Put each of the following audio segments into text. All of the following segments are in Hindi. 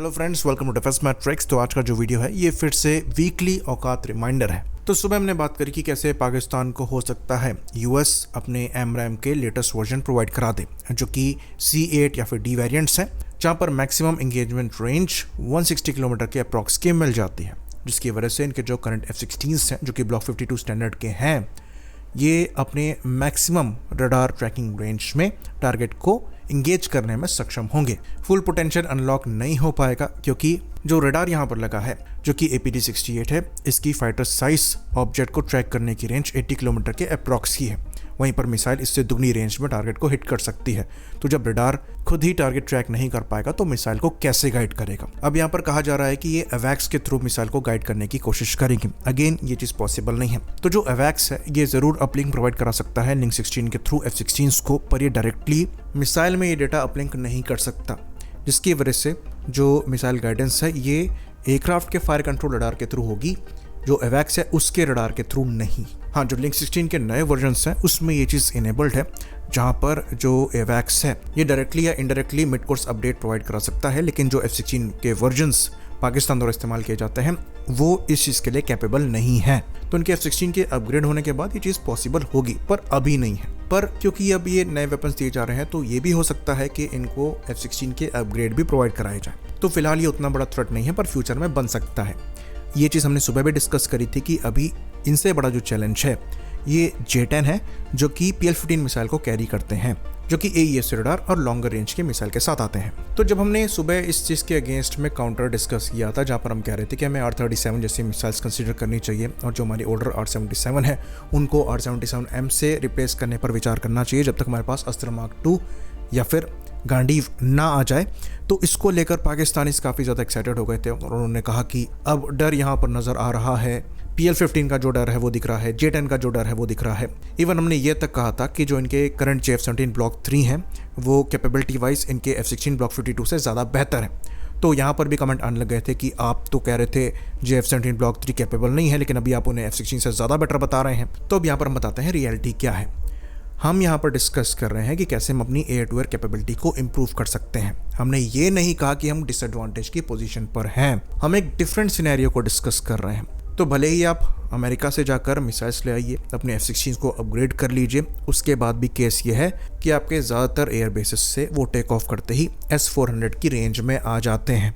Hello friends, welcome to defence matrix. तो आज का जो वीडियो है ये फिर से वीकली औकात रिमाइंडर है। तो सुबह हमने बात करी कि कैसे पाकिस्तान को हो सकता है यूएस अपने एमरैम के लेटेस्ट वर्जन प्रोवाइड करा दे, जो कि C8 या फिर D वेरिएंट्स हैं, जहां पर मैक्सिमम एंगेजमेंट रेंज 160 किलोमीटर के अप्रॉक्स की मिल जाती है, जिसकी वजह से इनके जो करंट F-16s हैं, जो कि ब्लॉक 52 स्टैंडर्ड के हैं, ये अपने मैक्सिमम रडार ट्रैकिंग रेंज में टारगेट को इंगेज करने में सक्षम होंगे। फुल पोटेंशियल अनलॉक नहीं हो पाएगा क्योंकि जो रडार यहाँ पर लगा है, जो कि APD-68 है, इसकी फाइटर साइज ऑब्जेक्ट को ट्रैक करने की रेंज 80 किलोमीटर के अप्रॉक्स की है। वहीं पर मिसाइल इससे दुगनी रेंज में टारगेट को हिट कर सकती है। तो जब रडार खुद ही टारगेट ट्रैक नहीं कर पाएगा तो मिसाइल को कैसे गाइड करेगा? अब यहाँ पर कहा जा रहा है कि ये अवैक्स के थ्रू मिसाइल को गाइड करने की कोशिश करेगी। अगेन ये चीज़ पॉसिबल नहीं है। तो जो अवैक्स है ये ज़रूर अपलिंक प्रोवाइड करा सकता है लिंक 16 के थ्रू F-16s को, पर ये डायरेक्टली मिसाइल में ये डेटा अपलिंक नहीं कर सकता, जिसकी वजह से जो मिसाइल गाइडेंस है ये एयरक्राफ्ट के फायर कंट्रोल रडार के थ्रू होगी, जो अवैक्स है उसके रडार के थ्रू नहीं। हाँ, जो लिंक 16 के नए वर्जन्स हैं उसमें ये चीज़ इनेबल्ड है, जहाँ पर जो अवैक्स है ये डायरेक्टली या indirectly mid course update provide करा सकता है, लेकिन जो F-16 के वर्जन्स पाकिस्तान द्वारा इस्तेमाल किए जाते हैं वो इस चीज़ के लिए कैपेबल नहीं है। तो इनके F-16 के अपग्रेड होने के बाद ये चीज़ पॉसिबल होगी, पर अभी नहीं है। पर क्योंकि अब ये नए वेपन्स दिए जा रहे हैं तो ये भी हो सकता है कि इनको F-16 के अपग्रेड भी प्रोवाइड कराए जाए। तो फिलहाल ये उतना बड़ा थ्रेट नहीं है, पर फ्यूचर में बन सकता है। ये चीज़ हमने सुबह भी डिस्कस करी थी कि अभी इनसे बड़ा जो चैलेंज है ये J-10 है, जो कि PL-15 मिसाइल को कैरी करते हैं, जो कि AES रडार और लॉन्गर रेंज के मिसाइल के साथ आते हैं। तो जब हमने सुबह इस चीज़ के अगेंस्ट में काउंटर डिस्कस किया था, जहाँ पर हम कह रहे थे कि हमें R-37 जैसी मिसाइल्स कंसीडर करनी चाहिए और जो हमारी ओल्डर R-77 है उनको R-77M से रिप्लेस करने पर विचार करना चाहिए जब तक हमारे पास अस्त्र मार्क 2 या फिर गांडीव ना आ जाए। तो इसको लेकर पाकिस्तानीज काफ़ी ज़्यादा एक्साइटेड हो गए थे और उन्होंने कहा कि अब डर यहाँ पर नज़र आ रहा है, PL-15 का जो डर है वो दिख रहा है, J-10 का जो डर है वो दिख रहा है। इवन हमने ये तक कहा था कि जो इनके करंट F-17 ब्लॉक 3 हैं वो कैपेबिलिटी वाइज इनके F-16 ब्लॉक 52 से ज़्यादा बेहतर है। तो यहाँ पर भी कमेंट आने लग गए थे कि आप तो कह रहे थे F-17 ब्लॉक 3 कैपेबल नहीं है, लेकिन अभी आप उन्हें F-16 से ज़्यादा बेटर बता रहे हैं। तो अब यहाँ पर हम बताते हैं रियलिटी क्या है। हम यहाँ पर डिस्कस कर रहे हैं कि कैसे हम अपनी एयर टू एयर कैपेबिलिटी को इम्प्रूव कर सकते हैं। हमने ये नहीं कहा कि हम डिसएडवांटेज की पोजीशन पर हैं। हम एक डिफरेंट सिनेरियो को डिस्कस कर रहे हैं। तो भले ही आप अमेरिका से जाकर मिसाइल्स ले आइए, अपने F-16 को अपग्रेड कर लीजिए, उसके बाद भी केस ये है कि आपके ज़्यादातर एयर बेसिस से वो टेक ऑफ करते ही S-400 की रेंज में आ जाते हैं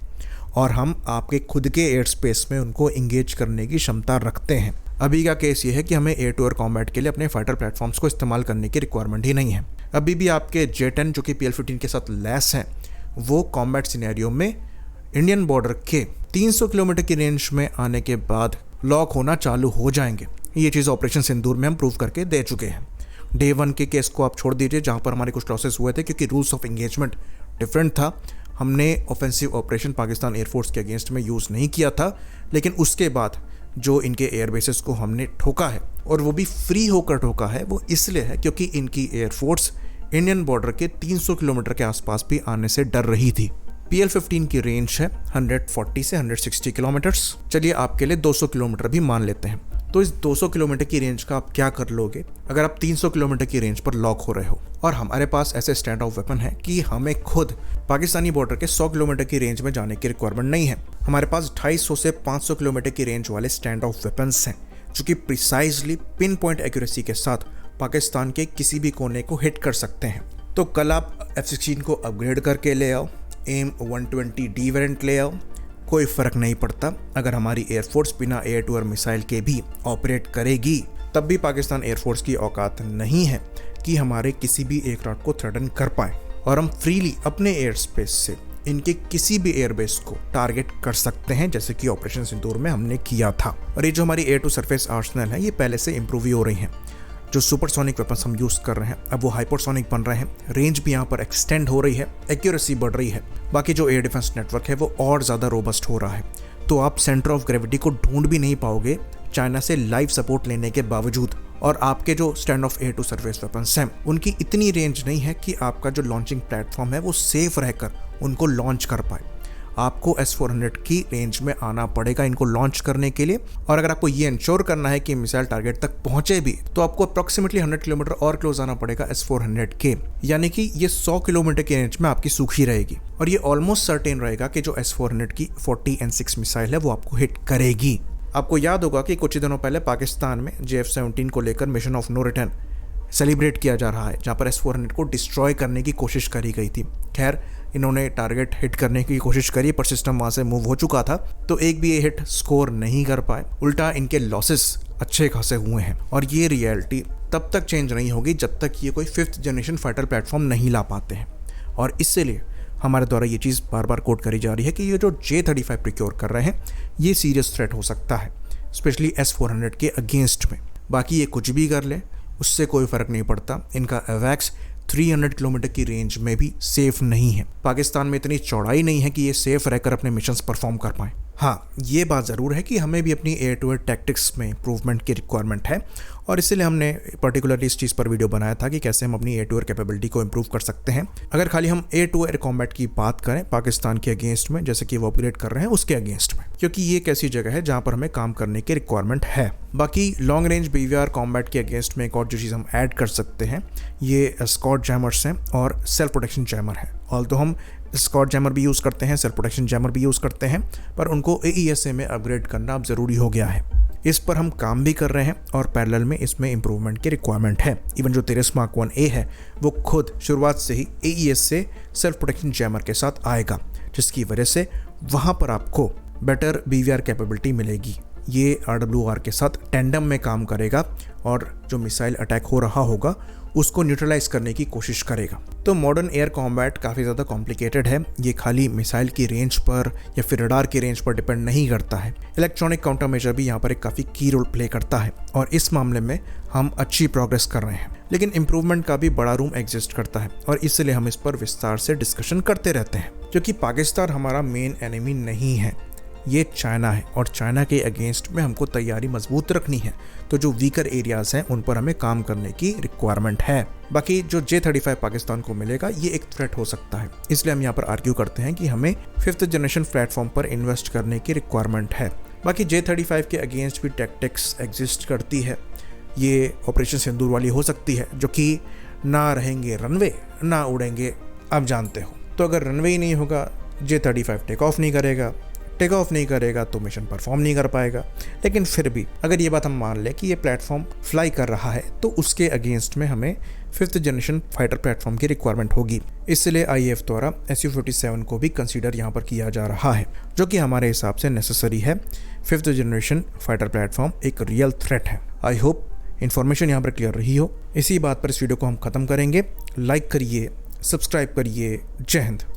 और हम आपके खुद के एयर स्पेस में उनको इंगेज करने की क्षमता रखते हैं। अभी का केस ये है कि हमें एयर टू एयर कॉम्बैट के लिए अपने फाइटर प्लेटफॉर्म्स को इस्तेमाल करने की रिक्वायरमेंट ही नहीं है। अभी भी आपके J-10 जो कि PL-15 के साथ लैस हैं, वो कॉम्बैट सिनेरियो में इंडियन बॉर्डर के 300 किलोमीटर की रेंज में आने के बाद लॉक होना चालू हो जाएंगे। ये चीज़ ऑपरेशन सिंदूर में हम प्रूव करके दे चुके हैं। डे 1 के केस को आप छोड़ दीजिए, जहाँ पर हमारे कुछ लॉसेस हुए थे क्योंकि रूल्स ऑफ एंगेजमेंट डिफरेंट था। हमने ऑफेंसिव ऑपरेशन पाकिस्तान एयरफोर्स के अगेंस्ट में यूज़ नहीं किया था, लेकिन उसके बाद जो इनके एयर बेसिस को हमने ठोका है, और वो भी फ्री होकर ठोका है, वो इसलिए है क्योंकि इनकी एयरफोर्स इंडियन बॉर्डर के 300 किलोमीटर के आसपास भी आने से डर रही थी। PL-15 की रेंज है 140 से 160 किलोमीटर्स। चलिए आपके लिए 200 किलोमीटर भी मान लेते हैं। तो इस 200 किलोमीटर की रेंज का आप क्या कर लोगे अगर आप 300 किलोमीटर की रेंज पर लॉक हो रहे हो और हमारे पास ऐसे स्टैंड ऑफ वेपन है कि हमें खुद पाकिस्तानी बॉर्डर के 100 किलोमीटर की रेंज में जाने की रिक्वायरमेंट नहीं है। हमारे पास 250 से 500 किलोमीटर की रेंज वाले स्टैंड ऑफ वेपन्स हैं, जो कि प्रिसाइजली पिन पॉइंट एक्यूरेसी के साथ पाकिस्तान के किसी भी कोने को हिट कर सकते हैं। तो कल आप F-16 को अपग्रेड करके ले आओ, AIM-120D वेरिएंट ले आओ, कोई फ़र्क नहीं पड़ता। अगर हमारी एयरफोर्स बिना एयर टू एयर मिसाइल के भी ऑपरेट करेगी, तब भी पाकिस्तान एयरफोर्स की औकात नहीं है कि हमारे किसी भी एयरक्राफ्ट को थ्रेटन कर पाए और हम फ्रीली अपने एयर स्पेस से इनके किसी भी एयरबेस को टारगेट कर सकते हैं, जैसे कि ऑपरेशन सिंदूर में हमने किया था। और ये जो हमारी एयर टू सरफेस आर्सनल है ये पहले से इम्प्रूव ही हो रही हैं। जो सुपरसोनिक वेपन्स हम यूज़ कर रहे हैं अब वो हाइपरसोनिक बन रहे हैं, रेंज भी यहाँ पर एक्सटेंड हो रही है, एक्यूरेसी बढ़ रही है। बाकी जो एयर डिफेंस नेटवर्क है वो और ज़्यादा रोबस्ट हो रहा है। तो आप सेंटर ऑफ ग्रेविटी को ढूंढ भी नहीं पाओगे चाइना से लाइव सपोर्ट लेने के बावजूद। और आपके जो stand off air to surface weapons हैं उनकी इतनी रेंज नहीं है कि आपका जो लॉन्चिंग प्लेटफॉर्म है वो सेफ रहकर उनको लॉन्च कर पाए। आपको S-400 की रेंज में आना पड़ेगा इनको लॉन्च करने के लिए। और अगर आपको ये इंश्योर करना है कि मिसाइल टारगेट तक पहुंचे भी, तो आपको अप्रॉक्सीमेटली 100 किलोमीटर और क्लोज आना पड़ेगा S-400 के, यानी कि ये 100 किलोमीटर की रेंज में आपकी सूखी रहेगी। और ये ऑलमोस्ट सर्टेन रहेगा कि जो S-400 की 40N6 मिसाइल है वो आपको हिट करेगी। आपको याद होगा कि कुछ ही दिनों पहले पाकिस्तान में JF-17 को लेकर mission of no return celebrate किया जा रहा है, जहाँ पर S-400 को डिस्ट्रॉय करने की कोशिश करी गई थी। खैर, इन्होंने टारगेट हिट करने की कोशिश करी पर सिस्टम वहाँ से मूव हो चुका था, तो एक भी ये हिट स्कोर नहीं कर पाए। उल्टा इनके लॉसेस अच्छे खासे हुए हैं। और ये रियलिटी तब तक चेंज नहीं होगी जब तक ये कोई 5th जनरेशन फाइटर प्लेटफॉर्म नहीं ला पाते हैं। और इसलिए हमारे द्वारा ये चीज़ बार बार कोट करी जा रही है कि ये जो J-35 प्रिक्योर कर रहे हैं ये सीरियस थ्रेट हो सकता है, स्पेशली S-400 के अगेंस्ट में। बाकी ये कुछ भी कर ले उससे कोई फ़र्क नहीं पड़ता, इनका AWACS 300 किलोमीटर की रेंज में भी सेफ नहीं है। पाकिस्तान में इतनी चौड़ाई नहीं है कि ये सेफ रहकर अपने मिशंस परफॉर्म कर पाएँ। हाँ, ये बात ज़रूर है कि हमें भी अपनी एयर टू एयर टैक्टिक्स में इम्प्रूवमेंट की रिक्वायरमेंट है, और इसीलिए हमने पर्टिकुलरली इस चीज़ पर वीडियो बनाया था कि कैसे हम अपनी एयर टू एयर कैपेबिलिटी को इम्प्रूव कर सकते हैं। अगर खाली हम एयर टू एयर कॉम्बैट की बात करें पाकिस्तान के अगेंस्ट में, जैसे कि वो अपग्रेड कर रहे हैं उसके अगेंस्ट में, क्योंकि ये एक ऐसी जगह है जहाँ पर हमें काम करने की रिक्वायरमेंट है। बाकी लॉन्ग रेंज BVR कॉम्बैट के अगेंस्ट में एक और जो चीज़ हम ऐड कर सकते हैं ये स्कॉट जैमर्स हैं और सेल्फ प्रोटेक्शन जैमर है। ऑल्दो हम स्कॉट जैमर भी यूज़ करते हैं, सेल्फ प्रोटेक्शन जैमर भी यूज़ करते हैं, पर उनको AESA में अपग्रेड करना अब ज़रूरी हो गया है। इस पर हम काम भी कर रहे हैं और पैरेलल में इसमें इम्प्रूवमेंट की रिक्वायरमेंट है। इवन जो Tiras Mark 1A है वो खुद शुरुआत से ही AESA सेल्फ प्रोटेक्शन जैमर के साथ आएगा, जिसकी वजह से वहाँ पर आपको बेटर BVR कैपेबिलिटी मिलेगी। ये RWR के साथ टेंडम में काम करेगा और जो मिसाइल अटैक हो रहा होगा उसको न्यूट्रलाइज करने की कोशिश करेगा। तो मॉडर्न एयर कॉम्बैट काफ़ी ज़्यादा कॉम्प्लिकेटेड है। ये खाली मिसाइल की रेंज पर या फिर रडार की रेंज पर डिपेंड नहीं करता है। इलेक्ट्रॉनिक काउंटर मेजर भी यहाँ पर एक काफ़ी की रोल प्ले करता है और इस मामले में हम अच्छी प्रोग्रेस कर रहे हैं। लेकिन इम्प्रूवमेंट का भी बड़ा रूम एग्जिस्ट करता है और इसलिए हम इस पर विस्तार से डिस्कशन करते रहते हैं, क्योंकि पाकिस्तान हमारा मेन एनिमी नहीं है, ये चाइना है और चाइना के अगेंस्ट में हमको तैयारी मजबूत रखनी है। तो जो वीकर एरियाज हैं उन पर हमें काम करने की रिक्वायरमेंट है। बाकी जो J-35 पाकिस्तान को मिलेगा ये एक थ्रेट हो सकता है, इसलिए हम यहाँ पर आर्ग्यू करते हैं कि हमें 5th जनरेशन प्लेटफॉर्म पर इन्वेस्ट करने की रिक्वायरमेंट है। बाकी J-35 के अगेंस्ट भी टैक्टिक्स एग्जिस्ट करती है। ये ऑपरेशन सिंदूर वाली हो सकती है, जो कि ना रहेंगे रनवे ना उड़ेंगे, आप जानते हो। तो अगर रनवे ही नहीं होगा J-35 टेक ऑफ नहीं करेगा तो मिशन परफॉर्म नहीं कर पाएगा। लेकिन फिर भी अगर ये बात हम मान लें कि ये प्लेटफॉर्म फ्लाई कर रहा है तो उसके अगेंस्ट में हमें 5th जनरेशन फाइटर प्लेटफॉर्म की रिक्वायरमेंट होगी। इसलिए IAF द्वारा Su-57 को भी कंसीडर यहाँ पर किया जा रहा है, जो कि हमारे हिसाब से नेसेसरी है। 5th जनरेशन फाइटर प्लेटफॉर्म एक रियल थ्रेट है। आई होप इन्फॉर्मेशन यहाँ पर क्लियर रही हो। इसी बात पर इस वीडियो को हम खत्म करेंगे। लाइक करिए, सब्सक्राइब करिए। जय हिंद।